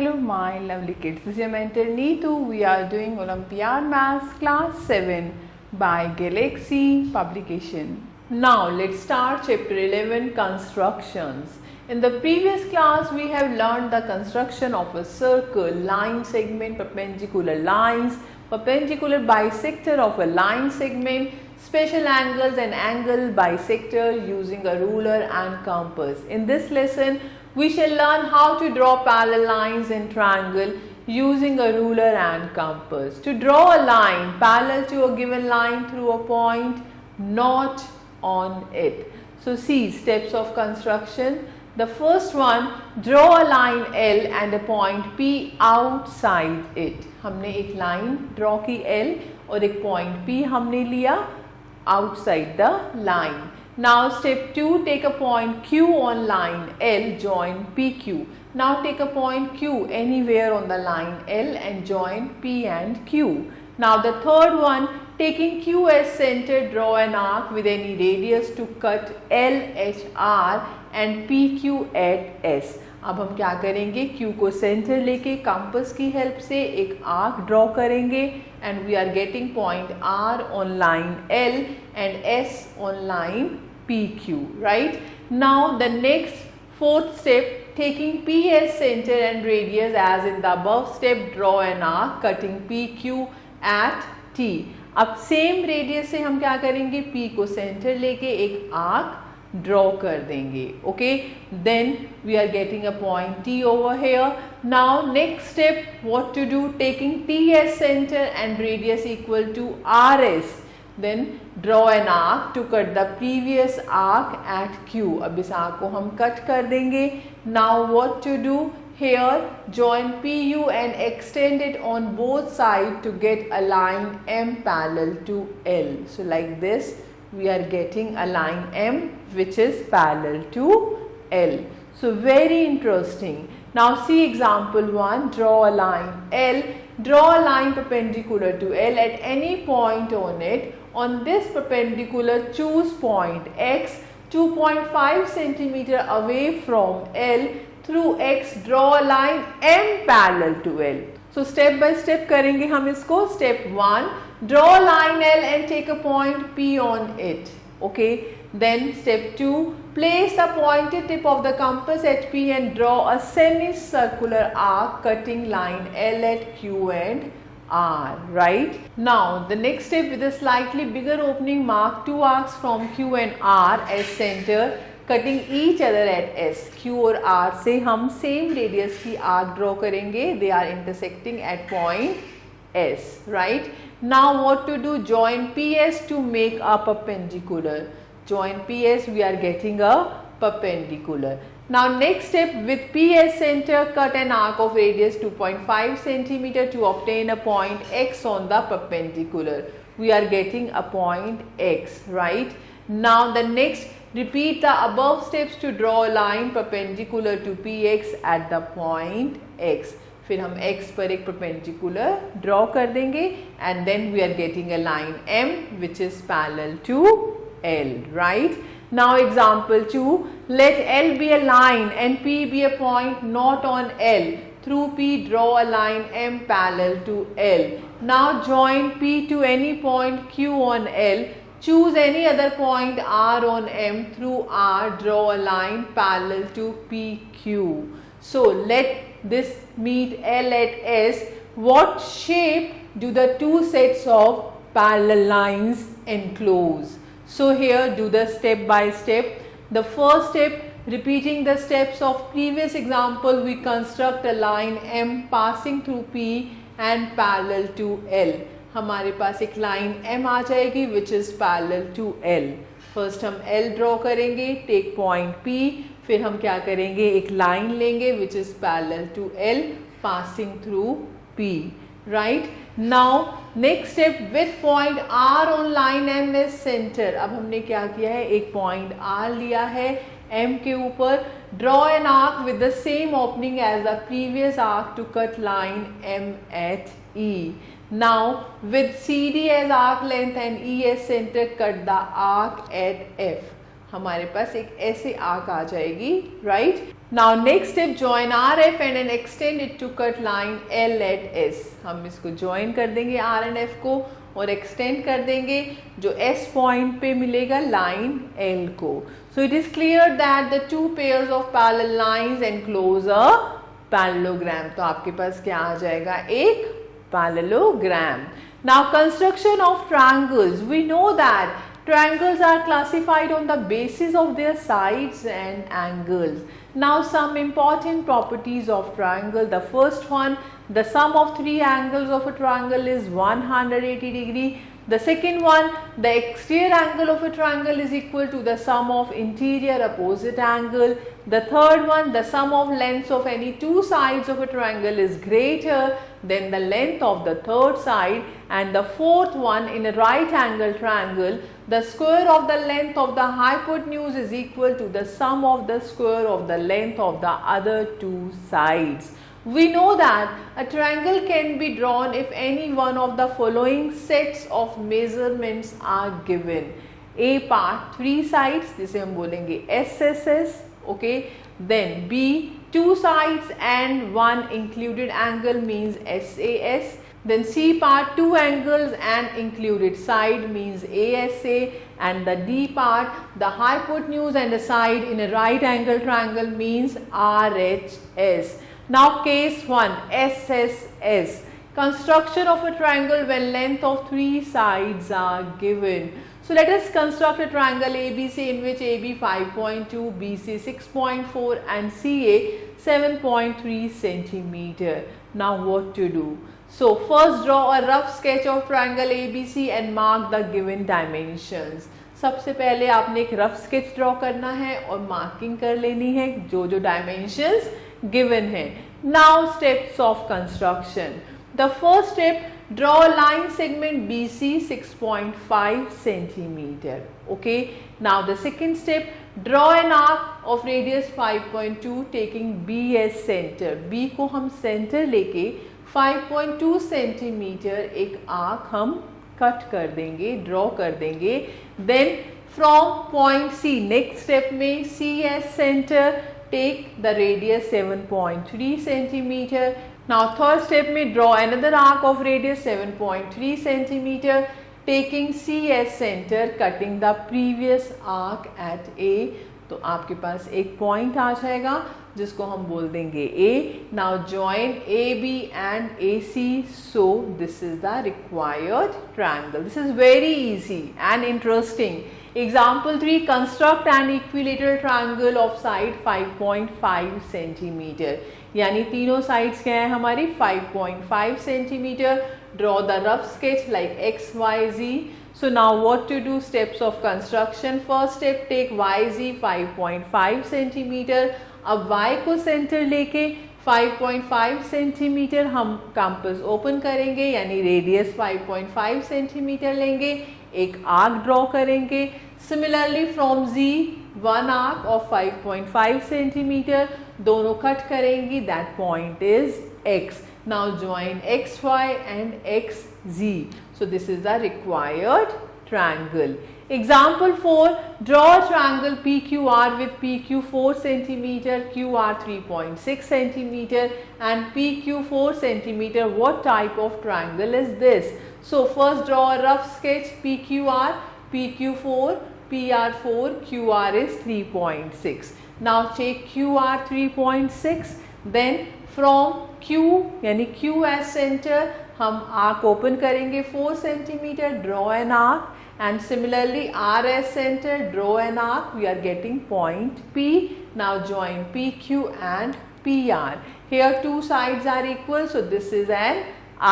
Hello my lovely kids, this is your mentor Neetu. We are doing Olympiad Maths class 7 by Galaxy publication. Now let's start chapter 11, constructions. In the previous class we have learned the construction of a circle, line segment, perpendicular lines, perpendicular bisector of a line segment, special angles and angle bisector using a ruler and compass. In this lesson we shall learn how to draw parallel lines in triangle using a ruler and compass. To draw a line parallel to a given line through a point not on it. So see steps of construction. The first one, draw a line L and a point P outside it. हमने एक line draw की L और एक point P हमने लिया outside the line. Now step 2, take a point Q on line L, join PQ. Now take a point Q anywhere on the line L and join P and Q. Now the third one, taking Q as center, draw an arc with any radius to cut LHR and PQ at S. अब हम क्या करेंगे, Q को centre लेके compass की help से एक arc draw करेंगे and we are getting point R on line L and S on line PQ, right? Now the next fourth step, taking P as center and radius as in the above step, draw an arc cutting PQ at T. अब same radius से हम क्या करेंगे, P को centre लेके एक arc draw कर देंगे. Okay, then we are getting a point T over here. Now next step, what to do, taking T as center and radius equal to RS, then draw an arc to cut the previous arc at Q. अब इस arc को हम cut कर देंगे. Now what to do here, join PU and extend it on both sides to get a line M parallel to L. So like this we are getting a line M which is parallel to L. So very interesting. Now see example 1, draw a line L, draw a line perpendicular to L at any point on it. On this perpendicular choose point X 2.5 cm away from L. Through X draw a line M parallel to L. So step by step करेंगे हम इसको. Step 1, draw a line L and take a point P on it. Okay. Then step 2, place the pointed tip of the compass at P and draw a semicircular arc cutting line L at Q and R. Right. Now the next step, with a slightly bigger opening, mark two arcs from Q and R as center, cutting each other at S. Q और R से हम same radius की arc draw करेंगे. They are intersecting at point S. Right. Now what to do, join PS to make a perpendicular. Join PS, we are getting a perpendicular. Now next step, with PS center, cut an arc of radius 2.5 cm to obtain a point X on the perpendicular. We are getting a point X, right? Now the next, repeat the above steps to draw a line perpendicular to PX at the point X. फिर हम X पर एक perpendicular draw कर देंगे and then we are getting a line M which is parallel to L, right? Now example 2, let L be a line and P be a point not on L. Through P draw a line M parallel to L. Now join P to any point Q on L. Choose any other point R on M. Through R draw a line parallel to PQ. So let this meet L at S. What shape do the two sets of parallel lines enclose? So here do the step by step. The first step, repeating the steps of previous example, we construct a line M passing through P and parallel to L. हमारे पास एक line M आ जाएगी which is parallel to L. First हम L draw करेंगे, take point P, फिर हम क्या करेंगे, एक line लेंगे which is parallel to L passing through P. Right. Now next step, with point R on line M as center. अब हमने क्या किया है, एक point R लिया है M के ऊपर. Draw an arc with the same opening as the previous arc to cut line M at E. Now with CD as arc length and E as center, cut the arc at F. हमारे पास एक ऐसे arc आ जाएगी, right? Now next step, join RF and extend it to cut line L at S. हम इसको join कर देंगे R and F को और extend कर देंगे जो S point पे मिलेगा line L को. So it is clear that the two pairs of parallel lines enclose a parallelogram. तो आपके पास क्या आ जाएगा, एक parallelogram. Now construction of triangles. We know that triangles are classified on the basis of their sides and angles. Now some important properties of triangle. The first one, the sum of three angles of a triangle is 180 degree. The second one, the exterior angle of a triangle is equal to the sum of interior opposite angle. The third one, the sum of lengths of any two sides of a triangle is greater than the length of the third side. And the fourth one, in a right angle triangle, the square of the length of the hypotenuse is equal to the sum of the square of the length of the other two sides. We know that a triangle can be drawn if any one of the following sets of measurements are given. A part 3 sides, जिसे हम बोलेंगे SSS, okay. Then B 2 sides and 1 included angle means SAS. Then C part 2 angles and included side means ASA, and the D part, the hypotenuse and the side in a right angle triangle means RHS. Now case 1, SSS, construction of a triangle when length of 3 sides are given. So let us construct a triangle ABC in which AB 5.2, BC 6.4 and CA 7.3 centimeter. Now what to do? So first draw a rough sketch of triangle ABC and mark the given dimensions. सबसे पहले आपने एक rough sketch draw करना है और marking कर लेनी है जो जो डायमेंशंस गिवन है. Now steps of construction. The first step, draw a line segment BC 6.5 centimeter. Okay. Now the second step, draw an arc of radius 5.2 taking B as center. B को हम center लेके 5.2 centimetre एक arc हम cut कर देंगे, draw कर देंगे. Then from point C, next step में C as centre, take the radius 7.3 centimetre. Now third step में draw another arc of radius 7.3 centimetre, taking C as centre, cutting the previous arc at A. तो आपके पास एक point आ जाएगा जिसको हम बोल देंगे A. Now join AB and AC. So this is the required triangle. This is very easy and interesting. Example 3, construct an equilateral triangle of side 5.5 centimetre. यानी तीनों साइड्स क्या है हमारी 5.5 centimetre. Draw the rough sketch like X, Y, Z. So now what to do? Steps of construction. First step, take YZ 5.5 centimetre. अब Y को centre लेके 5.5 centimetre हम compass open करेंगे यानी रेडियस 5.5 सेंटीमीटर लेंगे, एक आर्क ड्रॉ करेंगे. Similarly from Z, one arc of 5.5 centimetre, दोनों कट करेंगी. That point is X. Now join XY and XZ. So this is the required triangle. Example 4, draw a triangle PQR with PQ 4 centimeter, QR 3.6 centimeter and PQ 4 centimeter. What type of triangle is this? So first draw a rough sketch PQR, PQ 4, PR 4, QR is 3.6. Now take QR 3.6. Then from Q यानी Q as centre हम arc open करेंगे 4 centimetre, draw an arc. And similarly R as centre, draw an arc. We are getting point P. Now join PQ and PR. Here two sides are equal, so this is an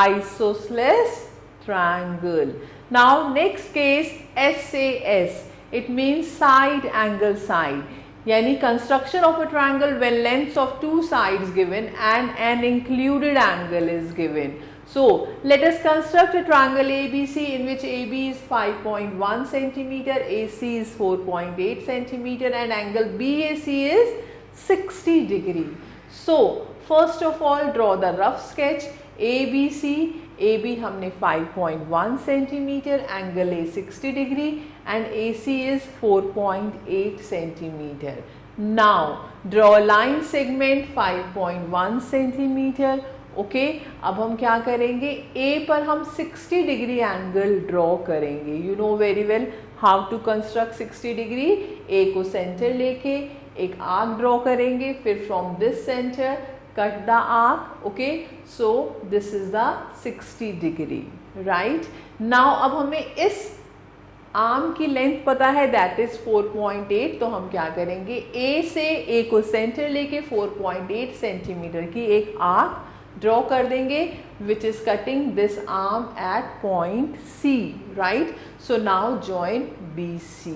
isosceles triangle. Now next case, SAS. It means side angle side. यानी construction of a triangle when lengths of two sides given and an included angle is given. So let us construct a triangle ABC in which AB is 5.1 centimeter, AC is 4.8 centimeter and angle BAC is 60 degree. So first of all draw the rough sketch ABC. AB हमने 5.1 centimeter, angle A 60 degree and AC is 4.8 centimeter. Now draw line segment 5.1 centimetre. Okay, अब हम क्या करेंगे, A पर हम 60 degree angle draw करेंगे। You know very well how to construct 60 degree. A को centre लेके एक आर्क ड्रॉ करेंगे, फिर from this centre cut the arc. Okay, so this is the 60 degree, right. Now अब हमें इस आर्म की लेंथ पता है, दैट इज 4.8। तो हम क्या करेंगे, ए को सेंटर लेके 4.8 सेंटीमीटर की एक आर्क ड्रॉ कर देंगे, which is cutting this arm at point C, right. So now join BC.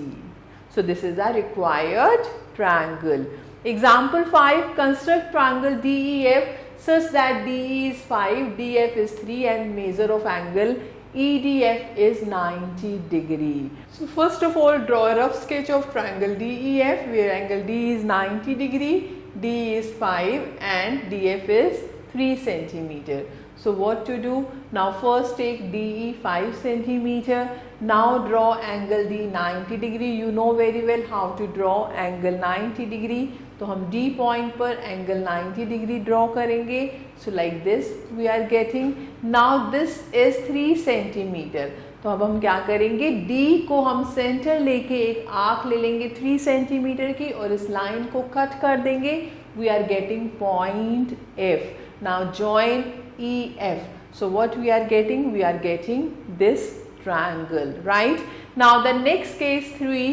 So this is the required triangle. Example 5, construct triangle DEF such that DE is 5, DF is 3 and measure of angle EDF is 90 degree. So first of all, draw a rough sketch of triangle DEF where angle D is 90 degree, DE is 5 and DF is 3 centimeter. So what to do? Now first take DE 5 centimeter. Now draw angle D 90 degree. You know very well how to draw angle 90 degree. तो हम D point पर angle 90 degree draw करेंगे. So like this we are getting. Now this is 3 centimeter. तो अब हम क्या करेंगे, D को हम सेंटर लेके एक आर्क ले लेंगे 3 सेंटीमीटर की और इस लाइन को कट कर देंगे. We are getting point F. Now join EF. So what we are getting? We are getting this triangle, right? Now the next case 3,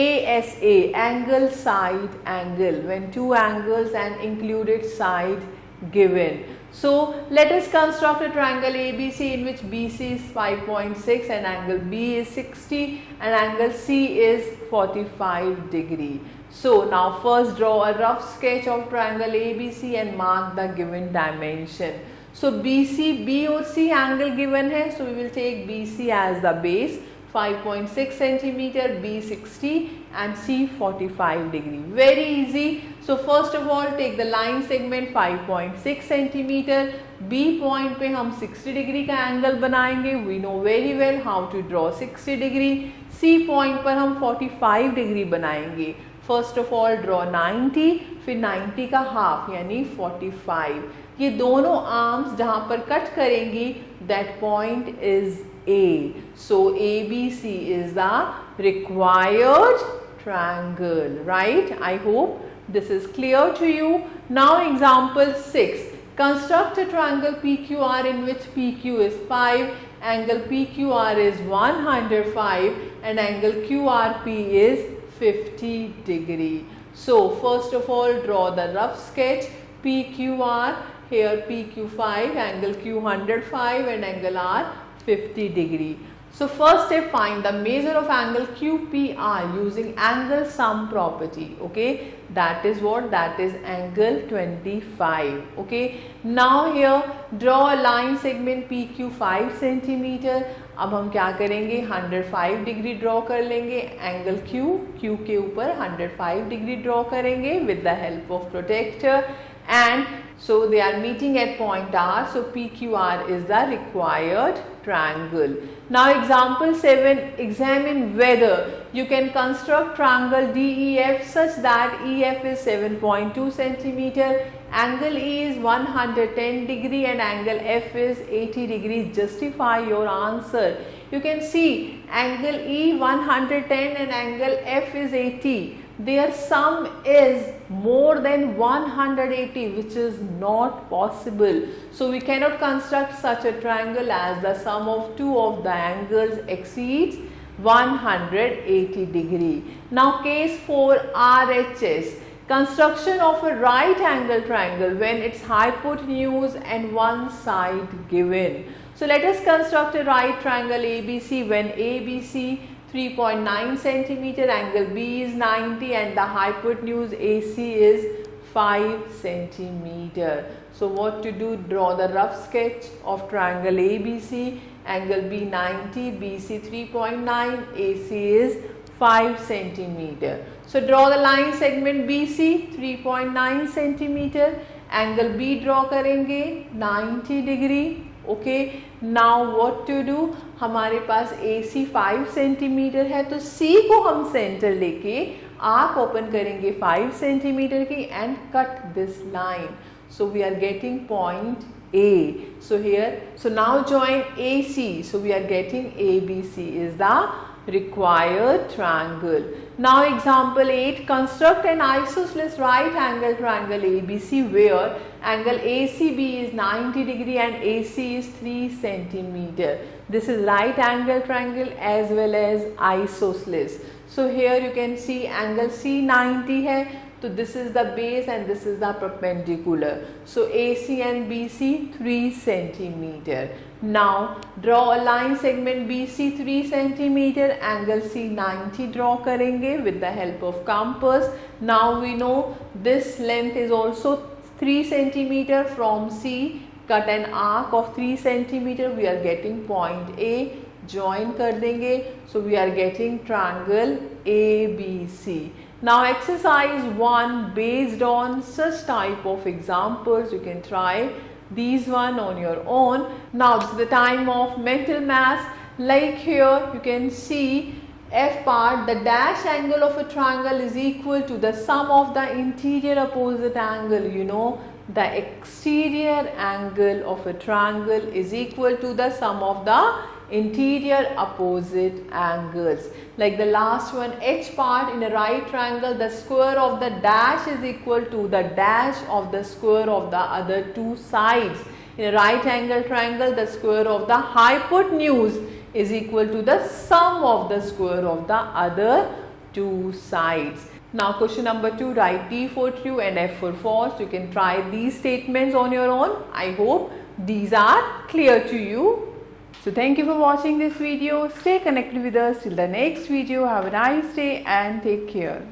ASA, angle side angle, when two angles and included side given. So let us construct a triangle ABC in which BC is 5.6 and angle B is 60 and angle C is 45 degree. So now first draw a rough sketch of triangle ABC and mark the given dimension. So BC, B और C angle given है, so we will take BC as the base, 5.6 centimeter, B 60 and C 45 degree. Very easy. So first of all take the line segment 5.6 centimeter. B point पे हम 60 degree का angle बनाएंगे. We know very well how to draw 60 degree. C point पर हम 45 degree बनाएंगे. First of all draw 90, फिर 90 का half यानी 45. ये दोनों आर्म्स जहां पर कट करेंगी, that point is A. So ABC is the required triangle, right? I hope this is clear to you. Now example 6. Construct a triangle PQR in which PQ is 5, angle PQR is 105 and angle QRP is 50 degree. So first of all draw the rough sketch PQR. Here PQ5, angle Q 105 and angle R 50 degree. So first step, find the measure of angle QPR using angle sum property. Okay, that is what? That is angle 25. Okay, now here draw a line segment PQ 5 centimeter. अब हम क्या करेंगे, 105 degree draw कर लेंगे. Angle Q के ऊपर 105 degree draw करेंगे with the help of protractor. And so they are meeting at point R. So PQR is the required triangle. Now example 7, examine whether you can construct triangle DEF such that EF is 7.2 centimeter, angle E is 110 degree and angle F is 80 degree. Justify your answer. You can see angle E 110 and angle F is 80. Their sum is more than 180, which is not possible. So we cannot construct such a triangle as the sum of two of the angles exceeds 180 degree. Now case 4, RHS. Construction of a right angle triangle when its hypotenuse and one side given. So let us construct a right triangle ABC when ABC 3.9 centimeter, angle B is 90 and the hypotenuse AC is 5 centimeter. So what to do? Draw the rough sketch of triangle ABC, angle B 90, BC 3.9, AC is 5 centimeter. So draw the line segment BC 3.9 centimeter, angle B draw करेंगे 90 degree. Okay, now what to do, हमारे पास AC 5 centimetre है तो C को हम centre लेके arc open करेंगे 5 centimetre की and cut this line. So we are getting point A. So here, so now join AC. So we are getting ABC is the required triangle. Now example 8, construct an isosceles right angle triangle ABC where angle ACB is 90 degree and AC is 3 centimeter. This is right angle triangle as well as isosceles. So here you can see angle C 90 है, so this is the base and this is the perpendicular. So AC and BC 3 centimeter. Now draw a line segment BC 3 centimeter, angle C 90 draw करेंगे with the help of compass. Now we know this length is also 3 centimeter from C. Cut an arc of 3 centimeter. We are getting point A. Join कर देंगे. So we are getting triangle ABC. Now exercise 1, based on such type of examples you can try these one on your own. Now this is the time of mental math. Like here you can see F part, the dash angle of a triangle is equal to the sum of the interior opposite angle. You know, the exterior angle of a triangle is equal to the sum of the interior opposite angles. Like the last one, H part, in a right triangle the square of the dash is equal to the dash of the square of the other two sides. In a right angle triangle the square of the hypotenuse is equal to the sum of the square of the other two sides. Now question number 2, write T for true and F for false. You can try these statements on your own. I hope these are clear to you. So thank you for watching this video. Stay connected with us till the next video. Have a nice day and take care.